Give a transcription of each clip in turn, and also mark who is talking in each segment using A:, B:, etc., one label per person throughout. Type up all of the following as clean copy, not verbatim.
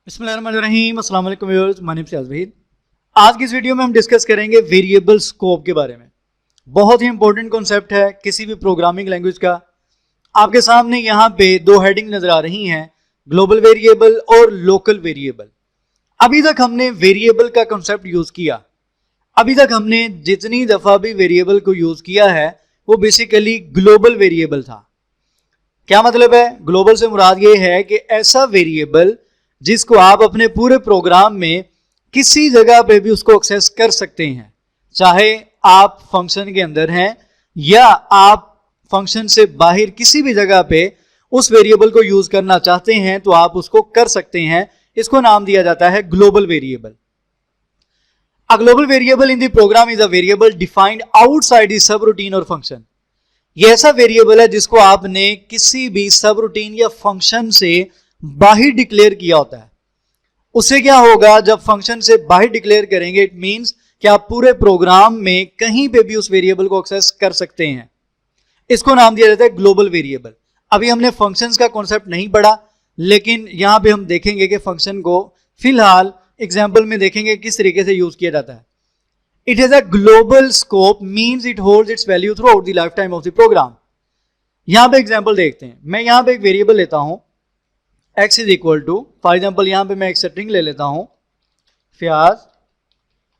A: बिस्मिल्लाहिर्रहमानिर्रहीम, अस्सलाम वालेकुम व्यूअर्स, माय नेम इज अज़हीर। आज की इस वीडियो में हम डिस्कस करेंगे वेरिएबल स्कोप के बारे में। बहुत ही इंपॉर्टेंट कॉन्सेप्ट है किसी भी प्रोग्रामिंग लैंग्वेज का। आपके सामने यहाँ पे दो हेडिंग नजर आ रही हैं, ग्लोबल वेरिएबल और लोकल वेरिएबल। अभी तक हमने वेरिएबल का कॉन्सेप्ट यूज किया। अभी तक हमने जितनी दफा भी वेरिएबल को यूज किया है वो बेसिकली ग्लोबल वेरिएबल था। क्या मतलब है? ग्लोबल से मुराद ये है कि ऐसा वेरिएबल जिसको आप अपने पूरे प्रोग्राम में किसी जगह पे भी उसको एक्सेस कर सकते हैं, चाहे आप फंक्शन के अंदर हैं या आप फंक्शन से बाहर किसी भी जगह पे उस वेरिएबल को यूज करना चाहते हैं तो आप उसको कर सकते हैं। इसको नाम दिया जाता है global variable. A global variable in the program is a variable defined outside the subroutine और फंक्शन। यह ऐसा वेरिएबल है जिसको आपने किसी भी सब रूटीन या फंक्शन से बाहर डिक्लेयर किया होता है। उससे क्या होगा, जब फंक्शन से बाहर डिक्लेयर करेंगे इट मींस कि आप पूरे प्रोग्राम में कहीं पे भी उस वेरिएबल को एक्सेस कर सकते हैं। इसको नाम दिया जाता है ग्लोबल वेरिएबल। अभी हमने फंक्शंस का कॉन्सेप्ट नहीं पढ़ा, लेकिन यहां पे हम देखेंगे कि फंक्शन को फिलहाल एग्जाम्पल में देखेंगे किस तरीके से यूज किया जाता है। It has a global scope means it holds its value throughout the lifetime of the program. यहां पे एग्जाम्पल देखते हैं। मैं यहां पे एक वेरिएबल लेता हूं x is equal to, for example यहां पे मैं एक स्ट्रिंग ले लेता हूं फयाज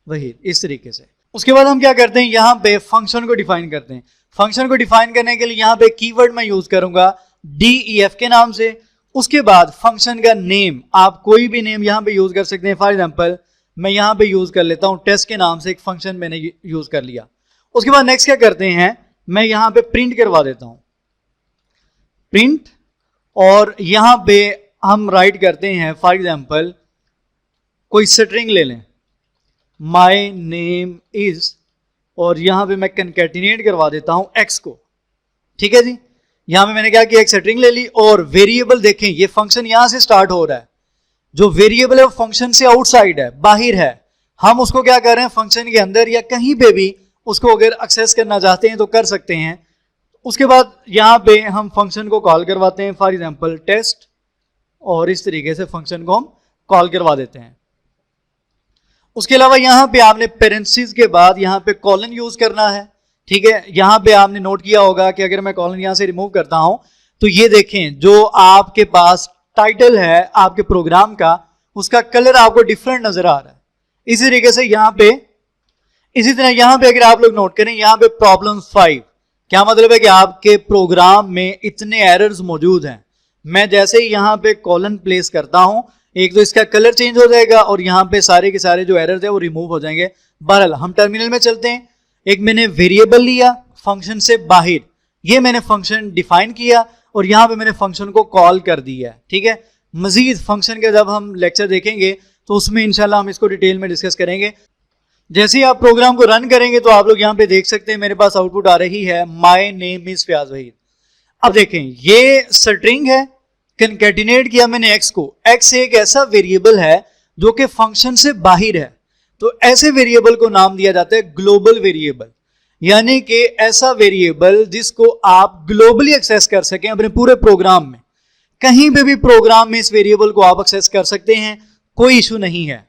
A: वहीद, इस तरीके से। उसके बाद हम क्या करते हैं, यहां पे फंक्शन को डिफाइन करते हैं। फंक्शन को डिफाइन करने के लिए यहां पे कीवर्ड मैं यूज करूंगा def के नाम से। उसके बाद फंक्शन का नेम, आप कोई भी नेम यहां पे यूज कर सकते हैं। फॉर एग्जाम्पल मैं यहां पे यूज कर लेता हूं टेस्ट के नाम से, एक फंक्शन मैंने यूज कर लिया। उसके बाद नेक्स्ट क्या करते हैं, मैं यहां पे प्रिंट करवा देता हूं प्रिंट, और यहां पे हम राइट करते हैं फॉर एग्जाम्पल कोई स्ट्रिंग ले लें माय नेम इज, और यहां पे मैं कंकैटिनेट करवा देता हूं x को। ठीक है जी, यहां पे मैंने क्या किया, एक स्ट्रिंग ले ली और वेरिएबल देखें ये फंक्शन यहां से स्टार्ट हो रहा है। जो वेरिएबल है वो फंक्शन से आउटसाइड है, बाहर है। हम उसको क्या कर रहे हैं, फंक्शन के अंदर या कहीं पे भी उसको अगर एक्सेस करना चाहते हैं तो कर सकते हैं। उसके बाद यहां पे हम फंक्शन को कॉल करवाते हैं फॉर एग्जाम्पल टेस्ट, और इस तरीके से फंक्शन को हम कॉल करवा देते हैं। उसके अलावा यहां पे आपने पेरेंथेसिस के बाद यहां पे कॉलन यूज करना है। ठीक है, यहां पे आपने नोट किया होगा कि अगर मैं कॉलन यहां से रिमूव करता हूं तो ये देखें जो आपके पास टाइटल है आपके प्रोग्राम का, उसका कलर आपको डिफरेंट नजर आ रहा है। इसी तरीके से यहां पे, इसी तरह यहां पे अगर आप लोग नोट करें यहां पे प्रॉब्लम 5, क्या मतलब है कि आपके प्रोग्राम में इतने एरर्स मौजूद हैं। मैं जैसे ही यहां पे कॉलन प्लेस करता हूं, एक तो इसका कलर चेंज हो जाएगा और यहां पे सारे के सारे जो एरर्स है वो रिमूव हो जाएंगे। बहरहाल हम टर्मिनल में चलते हैं। एक मैंने वेरिएबल लिया फंक्शन से बाहर, ये मैंने फंक्शन डिफाइन किया और यहां पे मैंने फंक्शन को कॉल कर दिया। ठीक है, मजीद फंक्शन के जब हम लेक्चर देखेंगे तो उसमें इंशाल्लाह हम इसको डिटेल में डिस्कस करेंगे। जैसे ही आप प्रोग्राम को रन करेंगे तो आप लोग यहां पे देख सकते हैं मेरे पास आउटपुट आ रही है my name is Fayaz Wahid. अब देखें ये स्ट्रिंग है, कंकैटिनेट किया मैंने x को। x एक ऐसा वेरिएबल है जो कि फंक्शन से बाहर है, तो ऐसे वेरिएबल को नाम दिया जाता है ग्लोबल वेरिएबल। यानी कि ऐसा वेरिएबल जिसको आप ग्लोबली एक्सेस कर सकें अपने पूरे प्रोग्राम में, कहीं पे भी प्रोग्राम में इस वेरिएबल को आप एक्सेस कर सकते हैं, कोई इशू नहीं है।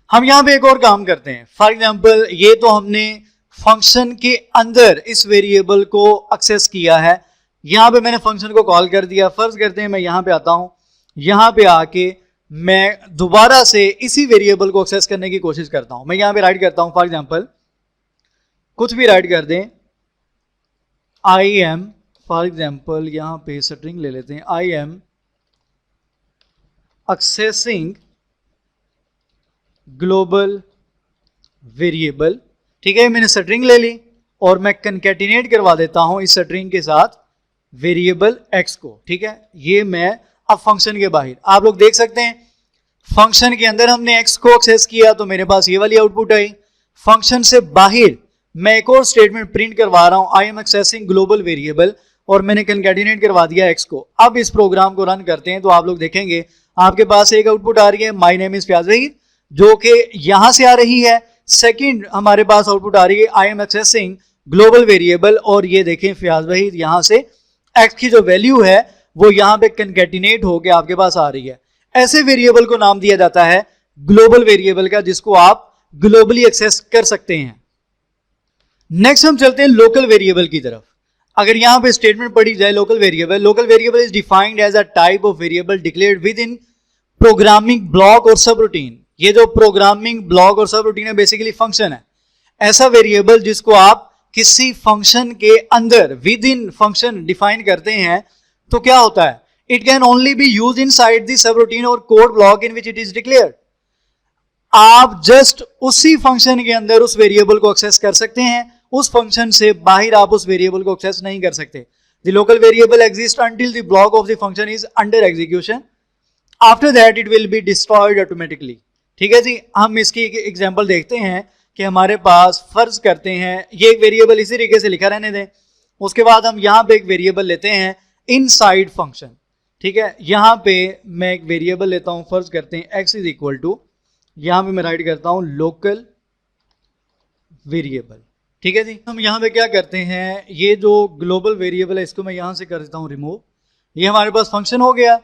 A: हम यहां पे एक और काम करते हैं। फॉर एग्जाम्पल ये तो हमने फंक्शन के अंदर इस वेरिएबल को एक्सेस किया है, यहां पे मैंने फंक्शन को कॉल कर दिया। फर्ज करते हैं मैं यहां पे आता हूं, यहां पे आके मैं दोबारा से इसी वेरिएबल को एक्सेस करने की कोशिश करता हूं। मैं यहां पे राइट करता हूं फॉर एग्जांपल कुछ भी राइट कर दें, आई एम, फॉर एग्जांपल यहां पे स्ट्रिंग ले लेते हैं, I am accessing global variable. ठीक है, मैंने स्ट्रिंग ले ली और मैं कंकैटिनेट करवा देता हूं इस स्ट्रिंग के साथ वेरिएबल x को। ठीक है, ये मैं अब फंक्शन के बाहर, आप लोग देख सकते हैं फंक्शन के अंदर हमने x को एक्सेस किया तो मेरे पास ये वाली आउटपुट आई। फंक्शन से बाहर मैं एक और स्टेटमेंट प्रिंट करवा रहा हूं I am accessing global variable, और मैंने कंकैटिनेट करवा दिया x को। अब इस प्रोग्राम को रन करते हैं तो आप लोग देखेंगे आपके पास एक आउटपुट आ रही है my name is Fayaz Wahid, जो कि यहां से आ रही है। सेकंड हमारे पास आउटपुट आ रही है I am accessing global variable, और ये देखें फयाज वहीद यहां से x की जो वैल्यू है वो यहां पे कंकैटिनेट होके आपके पास आ रही है। ऐसे वेरिएबल को नाम दिया जाता है ग्लोबल वेरिएबल का, जिसको आप ग्लोबली एक्सेस कर सकते हैं। नेक्स्ट हम चलते हैं लोकल वेरिएबल की तरफ। अगर यहां पे स्टेटमेंट पढ़ी जाए local variable is defined as a type of variable declared within programming block और सब रूटीन। ये जो प्रोग्रामिंग ब्लॉक और सब रूटीन है बेसिकली फंक्शन है, ऐसा वेरिएबल जिसको आप किसी फंक्शन के अंदर विद इन फंक्शन डिफाइन करते हैं तो क्या होता है, it can only be use inside the subroutine और code block in which it is declared. आप जस्ट उसी फंक्शन के अंदर उस वेरिएबल को एक्सेस कर सकते हैं, उस फंक्शन से बाहर आप उस वेरिएबल को एक्सेस नहीं कर सकते। The local variable exist until the block of the function is under execution, after that it will be destroyed automatically. ठीक है जी, हम इसकी एक एग्जांपल देखते हैं कि हमारे पास फर्ज करते हैं ये एक वेरिएबल इसी तरीके से लिखा रहने दें, उसके बाद हम यहां पे एक वेरिएबल लेते हैं इनसाइड फंक्शन। ठीक है, यहां पे मैं एक वेरिएबल लेता हूं, फर्ज करते हैं x इज इक्वल टू, यहां पे मैं राइट करता हूं लोकल वेरिएबल। ठीक है जी, हम यहां पे क्या करते हैं, ये जो ग्लोबल वेरिएबल है इसको मैं यहां से कर देता हूं रिमूव। ये हमारे पास फंक्शन हो गया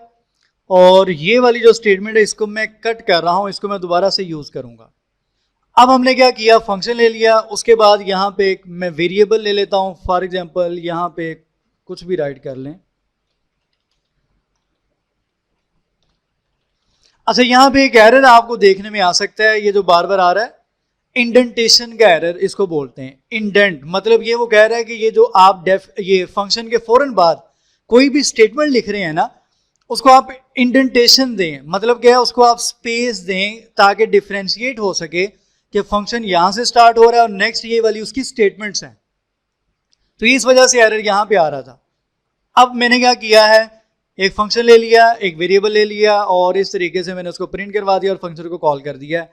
A: और ये वाली जो स्टेटमेंट है इसको मैं कट कर रहा हूं, इसको मैं दोबारा से यूज करूंगा। अब हमने क्या किया, फंक्शन ले लिया, उसके बाद यहां पे मैं वेरिएबल ले लेता हूं, फॉर एग्जांपल यहां पे कुछ भी राइट कर लें। अच्छा, यहां पे एक एरर आपको देखने में आ सकता है, ये जो बार बार आ रहा है इंडेंटेशन का एरर इसको बोलते हैं। इंडेंट मतलब ये वो कह रहा है कि ये जो आप ये फंक्शन के फौरन बाद कोई भी स्टेटमेंट लिख रहे हैं ना, उसको आप इंडेंटेशन दें, मतलब क्या है, उसको आप स्पेस दें ताकि डिफरेंशिएट हो सके कि फंक्शन यहां से स्टार्ट हो रहा है और नेक्स्ट ये वाली उसकी स्टेटमेंट्स हैं। तो इस वजह से एरर यहां पे आ रहा था। अब मैंने क्या किया है, एक फंक्शन ले लिया, एक वेरिएबल ले लिया और इस तरीके से मैंने उसको प्रिंट करवा दिया और फंक्शन को कॉल कर दिया।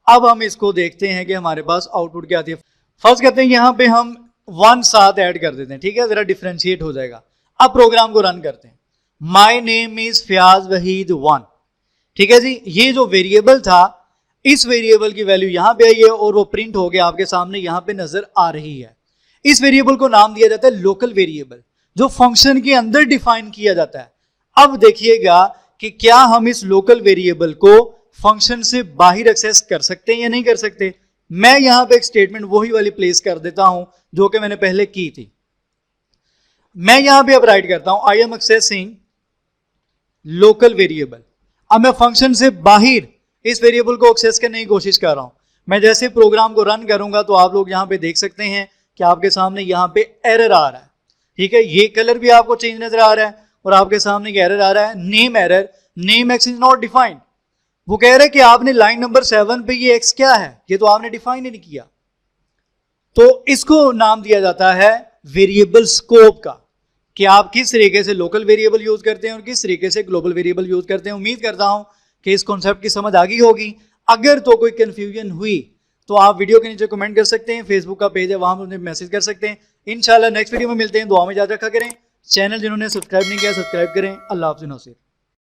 A: अब हम इसको देखते हैं कि हमारे पास आउटपुट क्या आती है। फर्स्ट कहते हैं यहां पे हम 1 साथ ऐड कर देते हैं, ठीक है, जरा डिफरेंशिएट हो जाएगा। अब प्रोग्राम को रन करते हैं। My name is Fayaz Wahid 1। ठीक है जी, ये जो वेरिएबल था इस वेरिएबल की वैल्यू यहां पे आई है और वो प्रिंट हो गया आपके सामने यहां पे नजर आ रही है। इस वेरिएबल को नाम दिया जाता है लोकल वेरिएबल, जो फंक्शन के अंदर डिफाइन किया जाता है। अब देखिएगा कि क्या हम इस लोकल वेरिएबल को फंक्शन से बाहर एक्सेस कर सकते हैं या नहीं कर सकते। मैं यहां पे एक स्टेटमेंट वही वाली प्लेस कर देता हूं जो कि मैंने पहले की थी। मैं यहां पे अब राइट करता हूं I am accessing local variable. अब मैं फंक्शन से बाहर इस वेरिएबल को एक्सेस करने की कोशिश कर रहा हूं। मैं जैसे प्रोग्राम को रन करूंगा तो आप लोग यहां पे देख सकते हैं कि आपके सामने यहां पे एरर आ रहा है। ठीक है, ये कलर भी आपको चेंज नजर आ रहा है और आपके सामने एरर आ रहा है, name error, name x is not defined. वो कह रहे हैं कि आपने लाइन नंबर 7 पे ये एक्स क्या है, ये तो आपने डिफाइन ही नहीं किया। तो इसको नाम दिया जाता है वेरिएबल स्कोप का, कि आप किस तरीके से लोकल वेरिएबल यूज करते हैं और किस तरीके से ग्लोबल वेरिएबल यूज करते हैं। उम्मीद करता हूं कि इस कॉन्सेप्ट की समझ आ गई होगी। अगर तो कोई कंफ्यूजन हुई तो आप वीडियो के नीचे कमेंट कर सकते हैं, फेसबुक का पेज है वहां मुझे मैसेज कर सकते हैं। इंशाल्लाह नेक्स्ट वीडियो में मिलते हैं, दुआ में याद रखा करें। चैनल जिन्होंने सब्सक्राइब नहीं किया सब्सक्राइब करें। अल्लाह हाफ़िज़।